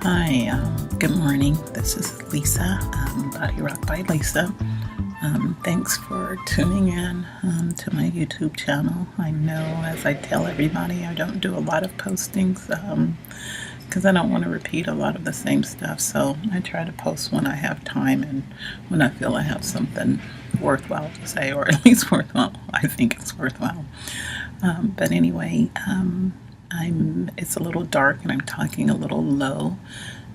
Hi, good morning. This is Lisa, Body Rock by Lisa. Thanks for tuning in to my YouTube channel. I know, as I tell everybody, I don't do a lot of postings because I don't want to repeat a lot of the same stuff. So I try to post when I have time and when I feel I have something worthwhile to say, or at least worthwhile. I think it's worthwhile. But anyway, it's a little dark and I'm talking a little low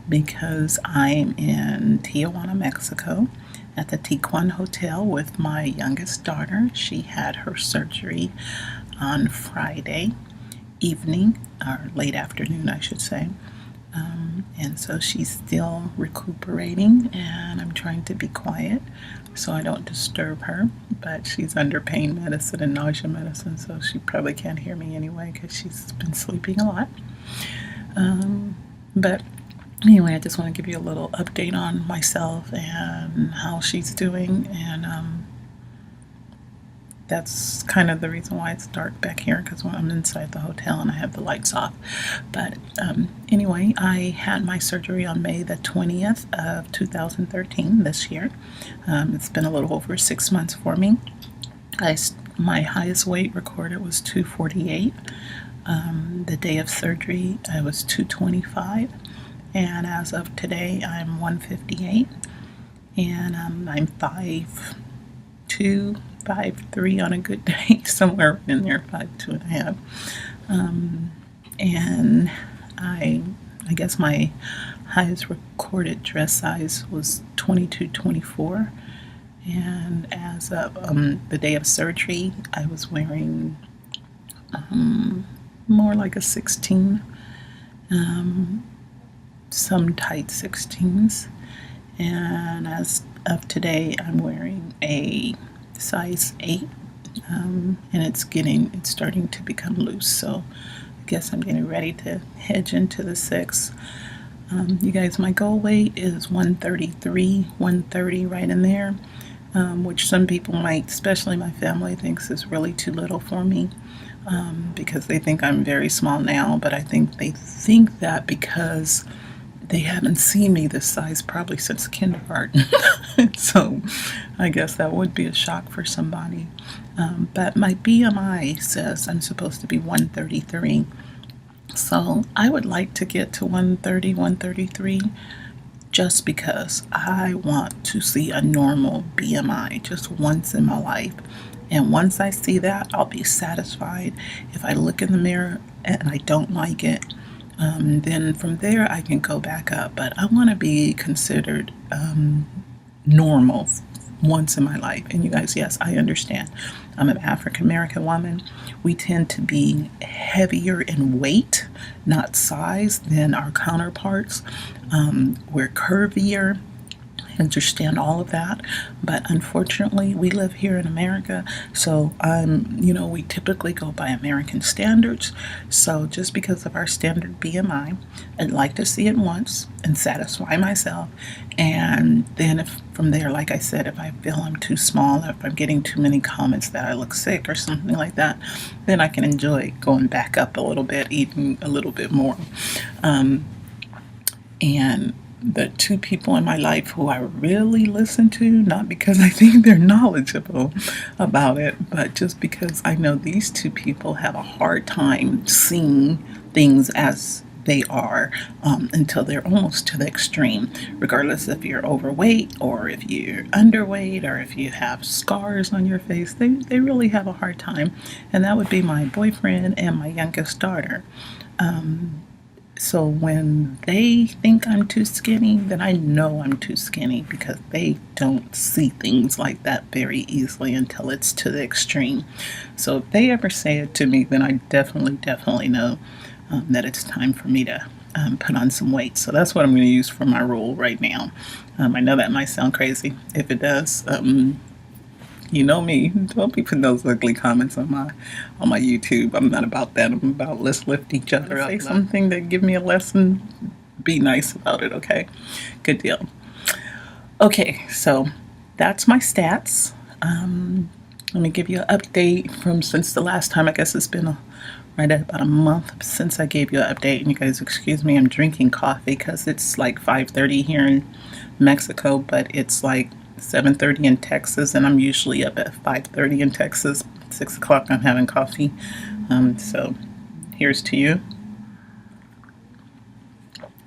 because I'm in Tijuana, Mexico at the Tijuana Hotel with my youngest daughter. She had her surgery on Friday evening, or late afternoon, I should say. And so she's still recuperating, and I'm trying to be quiet so I don't disturb her. But she's under pain medicine and nausea medicine, so she probably can't hear me anyway because she's been sleeping a lot. But anyway, I just want to give you a little update on myself and how she's doing, and that's kind of the reason why it's dark back here, because I'm inside the hotel and I have the lights off. But anyway, I had my surgery on May the 20th of 2013 this year. It's been a little over 6 months for me. My highest weight recorded was 248. The day of surgery I was 225, and as of today I'm 158, and I'm 5'2", 5'3" on a good day, somewhere in there, 5'2.5". And I guess my highest recorded dress size was 22-24, and as of the day of surgery I was wearing more like a 16, some tight 16s, and as of today I'm wearing a size 8, and it's starting to become loose, so I guess I'm getting ready to hedge into the 6. You guys, my goal weight is 133, 130, right in there, which some people might, especially my family, thinks is really too little for me, because they think I'm very small now, but I think they think that because they haven't seen me this size probably since kindergarten. So I guess that would be a shock for somebody. But my BMI says I'm supposed to be 133. So I would like to get to 130, 133, just because I want to see a normal BMI just once in my life. And once I see that, I'll be satisfied. If I look in the mirror and I don't like it, then from there I can go back up. But I want to be considered normal once in my life. And you guys, yes, I understand. I'm an African American woman. We tend to be heavier in weight, not size, than our counterparts. We're curvier. I understand all of that, but unfortunately we live here in America, so we typically go by American standards. So just because of our standard BMI, I'd like to see it once and satisfy myself, and then if from there, like I said, if I feel I'm too small, if I'm getting too many comments that I look sick or something like that, then I can enjoy going back up a little bit, eating a little bit more. And the two people in my life who I really listen to, not because I think they're knowledgeable about it, but just because I know these two people have a hard time seeing things as they are, until they're almost to the extreme, regardless if you're overweight or if you're underweight or if you have scars on your face. They really have a hard time, and that would be my boyfriend and my youngest daughter. So when they think I'm too skinny, then I know I'm too skinny, because they don't see things like that very easily until it's to the extreme. So if they ever say it to me, then I definitely know that it's time for me to put on some weight. So that's what I'm going to use for my rule right now. I know that might sound crazy. If it does, you know me, don't be putting those ugly comments on my YouTube. I'm not about that. I'm about, let's lift each other up. Say something that give me a lesson, be nice about it, okay? Good deal. Okay, so that's my stats. Let me give you an update from since the last time. I guess it's been right at about a month since I gave you an update. And you guys, excuse me, I'm drinking coffee because it's like 5:30 here in Mexico, but it's like 7:30 in Texas, and I'm usually up at 5:30 in Texas. 6 o'clock, I'm having coffee. So here's to you.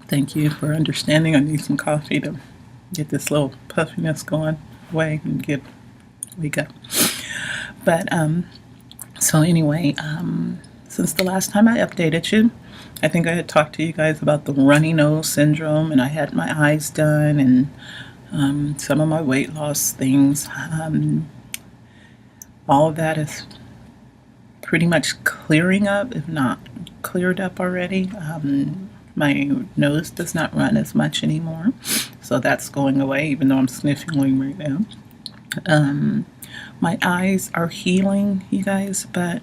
Thank you for understanding. I need some coffee to get this little puffiness going away and wake up. But so anyway, since the last time I updated you, I think I had talked to you guys about the runny nose syndrome, and I had my eyes done and some of my weight loss things. All of that is pretty much clearing up, if not cleared up already. My nose does not run as much anymore, so that's going away, even though I'm sniffling right now. My eyes are healing, you guys, but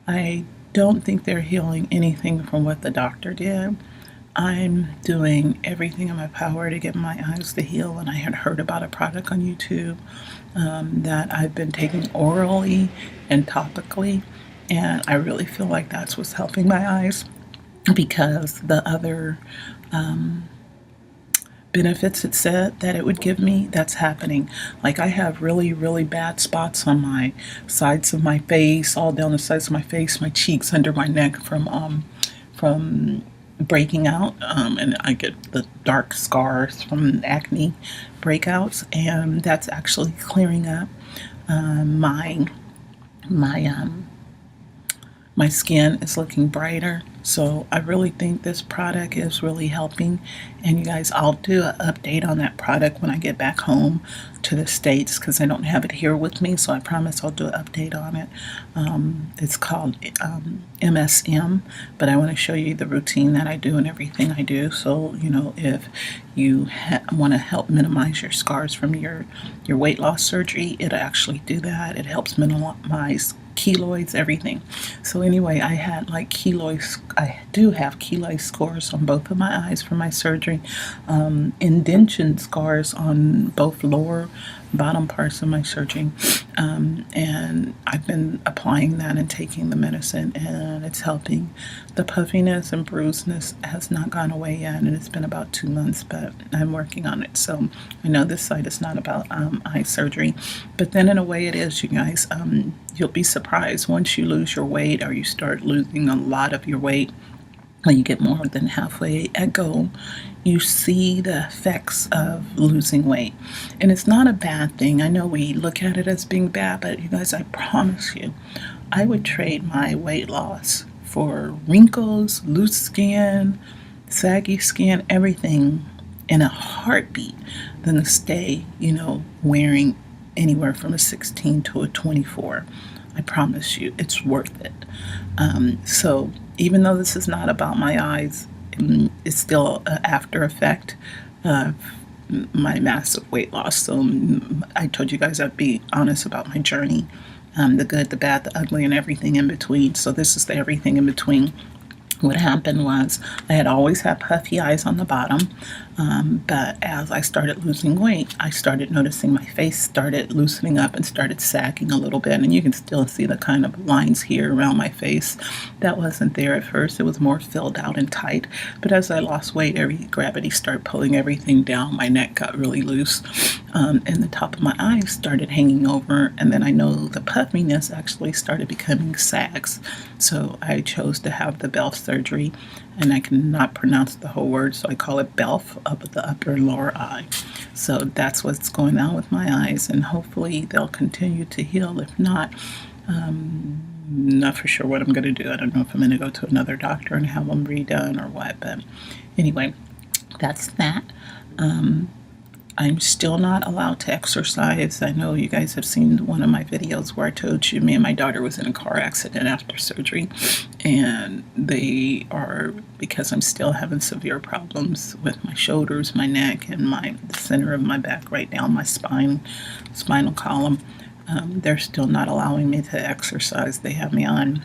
I don't think they're healing anything from what the doctor did. I'm doing everything in my power to get my eyes to heal, and I had heard about a product on YouTube that I've been taking orally and topically, and I really feel like that's what's helping my eyes, because the other benefits it said that it would give me, that's happening. Like, I have really, really bad spots on my sides of my face, all down the sides of my face, my cheeks, under my neck from breaking out, and I get the dark scars from acne breakouts, and that's actually clearing up. My my skin is looking brighter. So I really think this product is really helping. And you guys, I'll do an update on that product when I get back home to the States, because I don't have it here with me. So I promise I'll do an update on it. It's called MSM, but I want to show you the routine that I do and everything I do. So, you know, if you want to help minimize your scars from your weight loss surgery, it'll actually do that. It helps minimize keloids, everything. So anyway, I had like keloids. I do have keloid scars on both of my eyes from my surgery, indentation scars on both lower bottom parts of my surgery, and I've been applying that and taking the medicine, and it's helping. The puffiness and bruisedness has not gone away yet, and it's been about 2 months, but I'm working on it. So I know this site is not about eye surgery, but then in a way it is, you guys. You'll be surprised once you lose your weight, or you start losing a lot of your weight. When you get more than halfway at goal, you see the effects of losing weight. And it's not a bad thing. I know we look at it as being bad, but you guys, I promise you, I would trade my weight loss for wrinkles, loose skin, saggy skin, everything in a heartbeat than to stay, wearing anywhere from a 16 to a 24. I promise you, it's worth it. So even though this is not about my eyes, it's still an after effect of my massive weight loss. So I told you guys I'd be honest about my journey, the good, the bad, the ugly, and everything in between. So this is the everything in between. What happened was I had always had puffy eyes on the bottom, but as I started losing weight, I started noticing my face started loosening up and started sagging a little bit, and you can still see the kind of lines here around my face that wasn't there at first. It was more filled out and tight, but as I lost weight, gravity started pulling everything down. My neck got really loose, and the top of my eyes started hanging over, and then I know the puffiness actually started becoming sags. So I chose to have the BELF surgery, and I cannot pronounce the whole word, so I call it BELF, up at the upper lower eye. So that's what's going on with my eyes, and hopefully they'll continue to heal. If not, not for sure what I'm going to do. I don't know if I'm going to go to another doctor and have them redone or what, but anyway, that's that. I'm still not allowed to exercise. I know you guys have seen one of my videos where I told you me and my daughter was in a car accident after surgery, and they are, because I'm still having severe problems with my shoulders, my neck, and the center of my back, right down my spinal column. They're still not allowing me to exercise. They have me on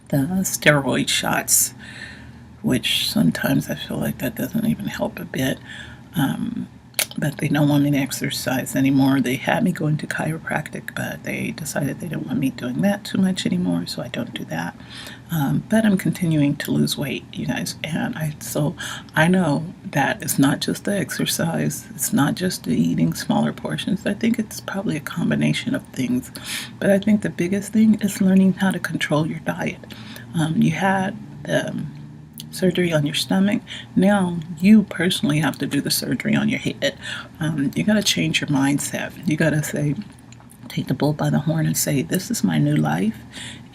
the steroid shots, which sometimes I feel like that doesn't even help a bit. but they don't want me to exercise anymore. They had me going to chiropractic, but they decided they don't want me doing that too much anymore, so I don't do that. But I'm continuing to lose weight, you guys, and I know that it's not just the exercise, it's not just the eating smaller portions. I think it's probably a combination of things, but I think the biggest thing is learning how to control your diet. You had the surgery on your stomach. Now you personally have to do the surgery on your head. You got to change your mindset. You got to say, take the bull by the horn and say, this is my new life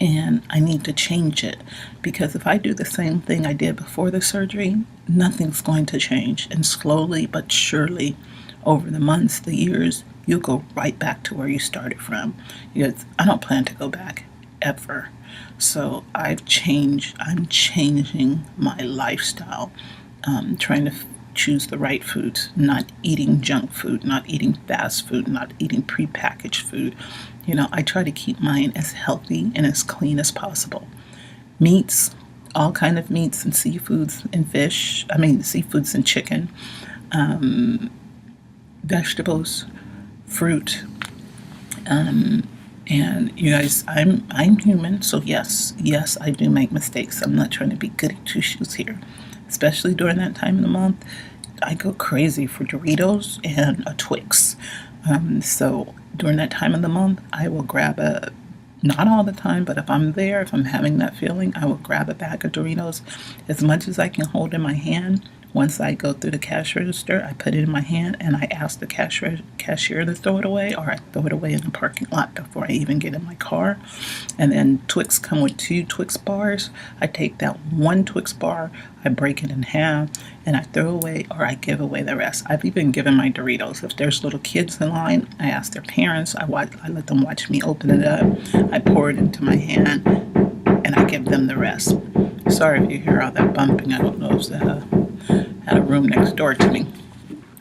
and I need to change it. Because if I do the same thing I did before the surgery, nothing's going to change. And slowly but surely, over the months, the years, you'll go right back to where you started from. Because I don't plan to go back ever. So I'm changing my lifestyle, trying to choose the right foods, not eating junk food, not eating fast food, not eating prepackaged food. I try to keep mine as healthy and as clean as possible. Meats, all kind of meats and seafoods and fish, seafoods and chicken, vegetables, fruit, and you guys, I'm human, so yes, I do make mistakes. I'm not trying to be goody two shoes here, especially during that time of the month. I go crazy for Doritos and a Twix. So during that time of the month, I will grab not all the time, but if I'm having that feeling, I will grab a bag of Doritos as much as I can hold in my hand. Once I go through the cash register, I put it in my hand and I ask the cashier to throw it away, or I throw it away in the parking lot before I even get in my car. And then Twix come with 2 Twix bars. I take that 1 Twix bar, I break it in half, and I throw away or I give away the rest. I've even given my Doritos. If there's little kids in line, I ask their parents. I let them watch me open it up. I pour it into my hand, and I give them the rest. Sorry if you hear all that bumping. I don't know if that had a room next door to me.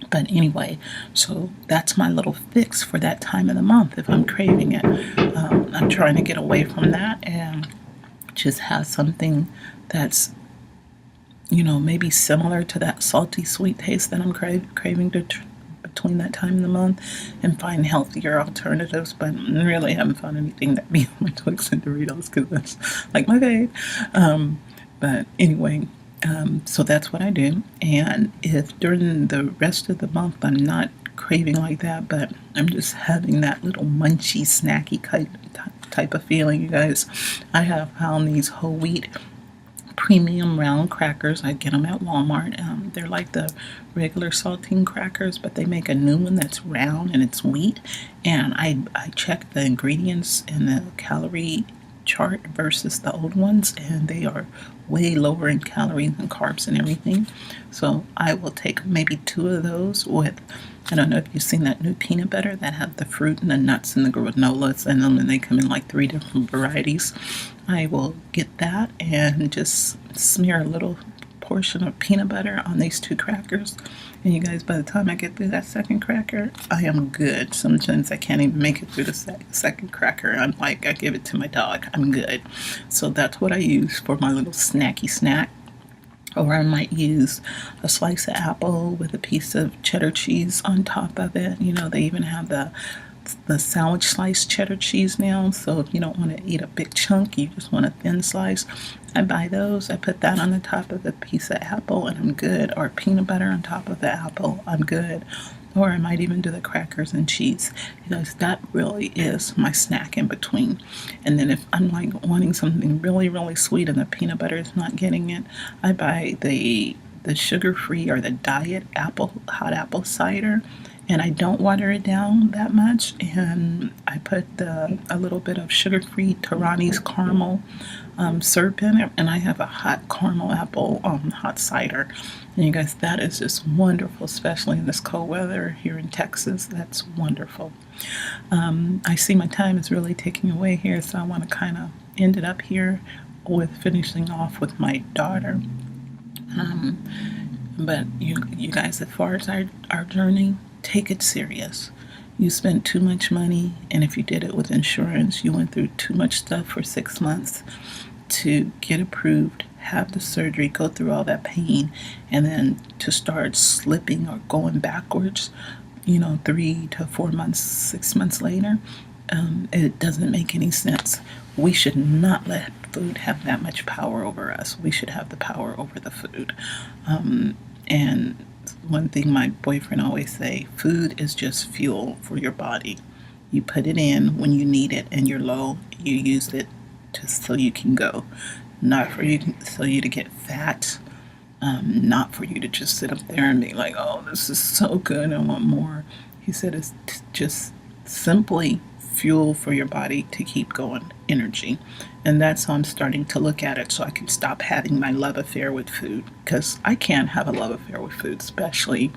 But anyway, so that's my little fix for that time of the month if I'm craving it. I'm trying to get away from that and just have something that's, maybe similar to that salty sweet taste that I'm craving between that time of the month, and find healthier alternatives. But I really haven't found anything that beats my Twix and Doritos, because that's like my fave. But anyway, so that's what I do. And if during the rest of the month I'm not craving like that, but I'm just having that little munchy, snacky type of feeling, you guys, I have found these whole wheat premium round crackers. I get them at Walmart. They're like the regular saltine crackers, but they make a new one that's round and it's wheat. And I check the ingredients and the calorie chart versus the old ones, and they are way lower in calories and carbs and everything. So I will take maybe 2 of those with, I don't know if you've seen that new peanut butter that have the fruit and the nuts and the granolas in them, and they come in like 3 different varieties. I will get that and just smear a little portion of peanut butter on these 2 crackers. And you guys, by the time I get through that second cracker, I am good. Sometimes I can't even make it through the second cracker. I'm like, I give it to my dog. I'm good. So that's what I use for my little snacky snack. Or I might use a slice of apple with a piece of cheddar cheese on top of it. They even have the sandwich slice cheddar cheese now. So if you don't want to eat a big chunk, you just want a thin slice, I buy those. I put that on the top of a piece of apple and I'm good. Or peanut butter on top of the apple, I'm good. Or I might even do the crackers and cheese, because that really is my snack in between. And then if I'm like wanting something really, really sweet and the peanut butter is not getting it, I buy the sugar-free or the diet hot apple cider, and I don't water it down that much, and I put a little bit of sugar-free Torani's caramel syrup in it, and I have a hot caramel apple hot cider. And you guys, that is just wonderful, especially in this cold weather here in Texas. That's wonderful. I see my time is really ticking away here, so I want to kind of end it up here with finishing off with my daughter. But you guys, as far as our journey, take it serious. You spent too much money, and if you did it with insurance, you went through too much stuff for 6 months to get approved, have the surgery, go through all that pain, and then to start slipping or going backwards, 3 to 4 months, 6 months later, it doesn't make any sense. We should not let food have that much power over us. We should have the power over the food. And one thing my boyfriend always say, food is just fuel for your body. You put it in when you need it and you're low, you use it so you can go. Not for you so you to get fat, not for you to just sit up there and be like, oh, this is so good, I want more. He said it's just simply fuel for your body to keep going, energy. And that's how I'm starting to look at it, so I can stop having my love affair with food, because I can't have a love affair with food, especially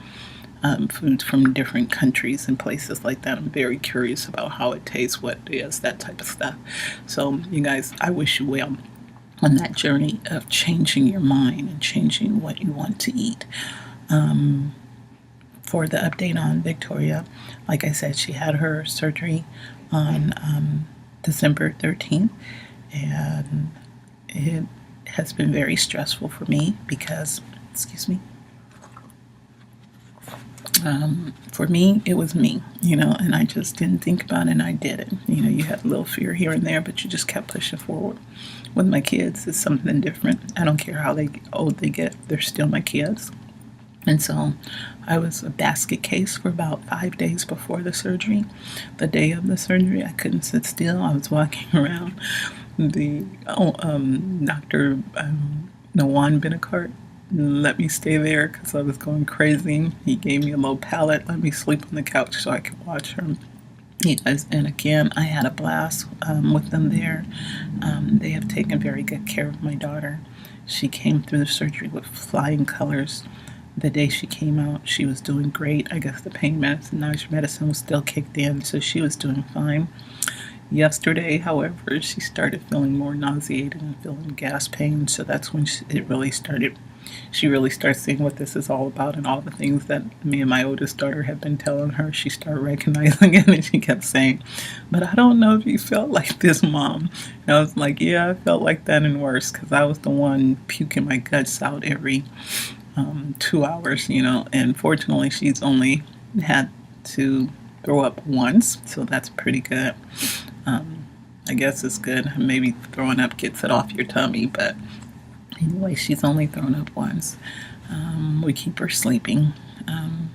foods from different countries and places like that. I'm very curious about how it tastes, what it is, that type of stuff. So you guys, I wish you well on that journey of changing your mind and changing what you want to eat. For the update on Victoria, like I said, she had her surgery on December 13th, and it has been very stressful for me because, excuse me, for me, it was me, and I just didn't think about it, and I did it. You had a little fear here and there, but you just kept pushing forward. With my kids, it's something different. I don't care how old they get, they're still my kids. And so I was a basket case for about 5 days before the surgery. The day of the surgery, I couldn't sit still. I was walking around. Dr. Nawan Benacart let me stay there because I was going crazy. He gave me a little pallet, let me sleep on the couch so I could watch her. Yes, and again, I had a blast with them there. They have taken very good care of my daughter. She came through the surgery with flying colors. The day she came out, she was doing great. I guess the pain medicine, nausea medicine was still kicked in, so she was doing fine. Yesterday, however, she started feeling more nauseated and feeling gas pain, so that's when it really started. She really starts seeing what this is all about, and all the things that me and my oldest daughter have been telling her. She started recognizing it, and she kept saying, but I don't know if you felt like this, Mom. And I was like, yeah, I felt like that and worse, because I was the one puking my guts out every 2 hours, and fortunately she's only had to throw up once, so that's pretty good. I guess it's good. Maybe throwing up gets it off your tummy, but anyway, she's only thrown up once. We keep her sleeping. And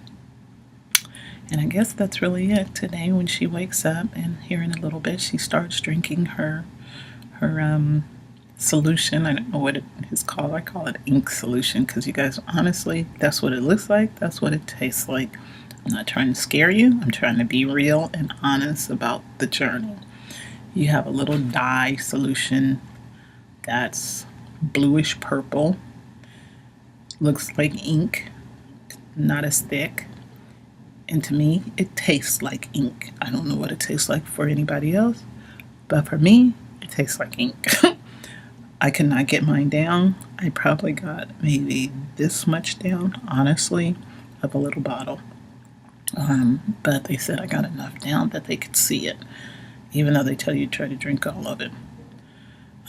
I guess that's really it today. When she wakes up, and here in a little bit, she starts drinking her solution. I don't know what it is called. I call it ink solution because, you guys, honestly, that's what it looks like. That's what it tastes like. I'm not trying to scare you. I'm trying to be real and honest about the journey. You have a little dye solution that's bluish purple, looks like ink, not as thick, and to me it tastes like ink. I don't know what it tastes like for anybody else, but for me it tastes like ink. I could not get mine down. I probably got maybe this much down, honestly, of a little bottle, but they said I got enough down that they could see it, even though they tell you to try to drink all of it.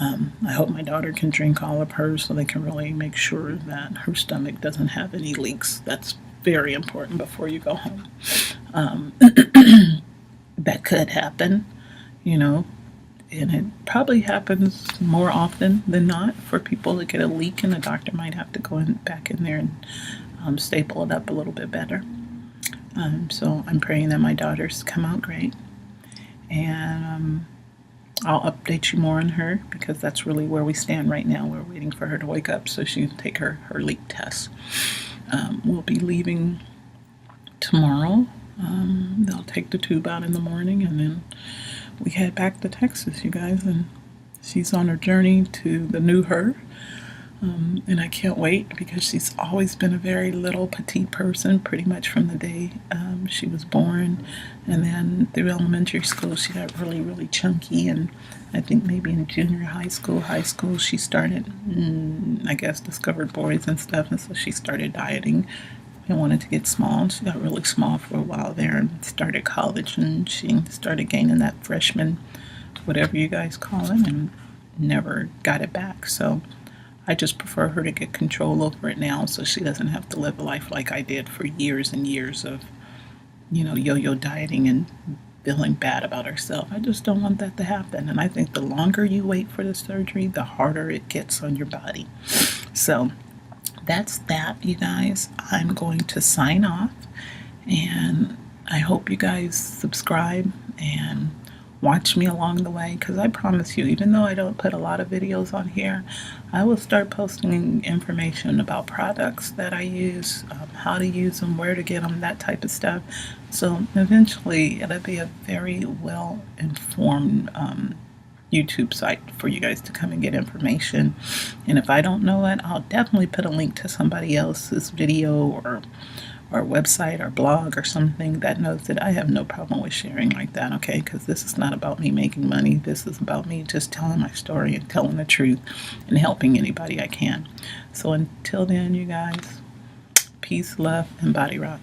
I hope my daughter can drink all of hers so they can really make sure that her stomach doesn't have any leaks. That's very important before you go home. That could happen, and it probably happens more often than not for people to get a leak, and the doctor might have to go back in there and staple it up a little bit better. So I'm praying that my daughters come out great, and I'll update you more on her because that's really where we stand right now. We're waiting for her to wake up so she can take her leak test. We'll be leaving tomorrow. They'll take the tube out in the morning, and then we head back to Texas, you guys. And she's on her journey to the new her. And I can't wait because she's always been a very little petite person pretty much from the day she was born. And then through elementary school she got really, really chunky, and I think maybe in junior high school, she started, I guess, discovered boys and stuff, and so she started dieting and wanted to get small. She got really small for a while there and started college, and she started gaining that freshman, whatever you guys call it, and never got it back. So I just prefer her to get control over it now so she doesn't have to live a life like I did for years and years of, yo-yo dieting and feeling bad about herself. I just don't want that to happen. And I think the longer you wait for the surgery, the harder it gets on your body. So that's that, you guys. I'm going to sign off, and I hope you guys subscribe and watch me along the way, because I promise you, even though I don't put a lot of videos on here, I will start posting information about products that I use, how to use them, where to get them, that type of stuff. So eventually it'll be a very well informed YouTube site for you guys to come and get information. And if I don't know it, I'll definitely put a link to somebody else's video or website or blog or something that knows it. I have no problem with sharing like that, okay? Because this is not about me making money. This is about me just telling my story and telling the truth and helping anybody I can. So until then, you guys, peace, love, and body rock.